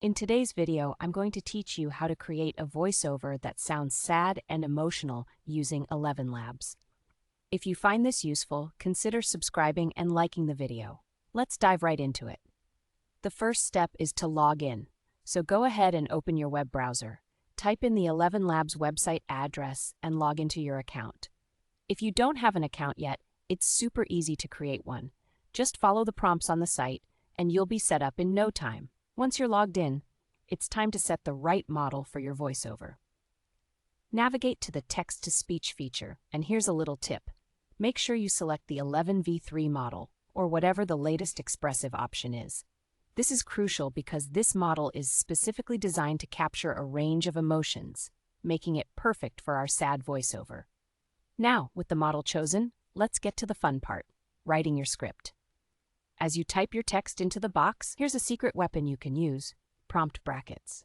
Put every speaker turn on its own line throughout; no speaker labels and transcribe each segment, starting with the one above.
In today's video, I'm going to teach you how to create a voiceover that sounds sad and emotional using ElevenLabs. If you find this useful, consider subscribing and liking the video. Let's dive right into it. The first step is to log in. So go ahead and open your web browser. Type in the ElevenLabs website address and log into your account. If you don't have an account yet, it's super easy to create one. Just follow the prompts on the site and you'll be set up in no time. Once you're logged in, it's time to set the right model for your voiceover. Navigate to the text-to-speech feature, and here's a little tip. Make sure you select the 11v3 model, or whatever the latest expressive option is. This is crucial because this model is specifically designed to capture a range of emotions, making it perfect for our sad voiceover. Now, with the model chosen, let's get to the fun part, writing your script. As you type your text into the box, here's a secret weapon you can use: prompt brackets.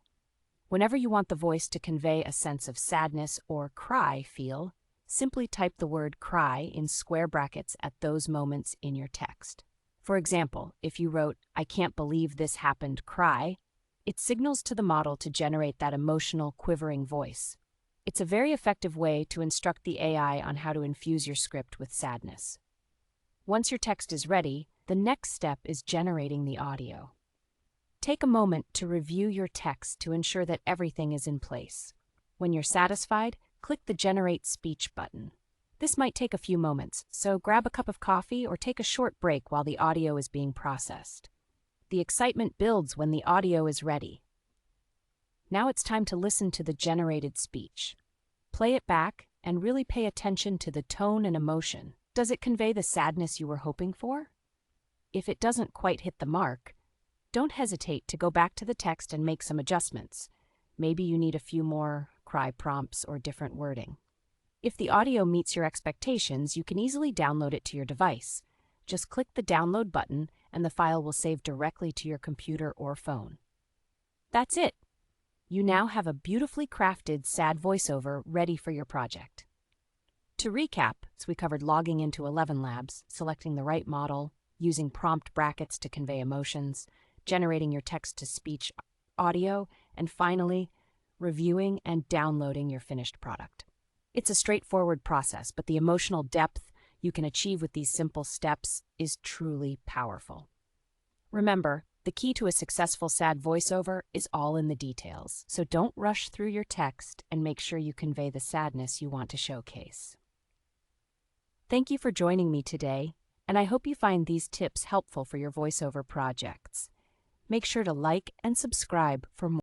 Whenever you want the voice to convey a sense of sadness or cry feel, simply type the word cry in square brackets at those moments in your text. For example, if you wrote, "I can't believe this happened, cry," it signals to the model to generate that emotional, quivering voice. It's a very effective way to instruct the AI on how to infuse your script with sadness. Once your text is ready, the next step is generating the audio. Take a moment to review your text to ensure that everything is in place. When you're satisfied, click the Generate Speech button. This might take a few moments, so grab a cup of coffee or take a short break while the audio is being processed. The excitement builds when the audio is ready. Now it's time to listen to the generated speech. Play it back and really pay attention to the tone and emotion. Does it convey the sadness you were hoping for? If it doesn't quite hit the mark, don't hesitate to go back to the text and make some adjustments. Maybe you need a few more cry prompts or different wording. If the audio meets your expectations, you can easily download it to your device. Just click the download button and the file will save directly to your computer or phone. That's it! You now have a beautifully crafted sad voiceover ready for your project. To recap, so we covered logging into ElevenLabs, selecting the right model, using prompt brackets to convey emotions, generating your text-to-speech audio, and finally, reviewing and downloading your finished product. It's a straightforward process, but the emotional depth you can achieve with these simple steps is truly powerful. Remember, the key to a successful sad voiceover is all in the details, so don't rush through your text and make sure you convey the sadness you want to showcase. Thank you for joining me today, and I hope you find these tips helpful for your voiceover projects. Make sure to like and subscribe for more.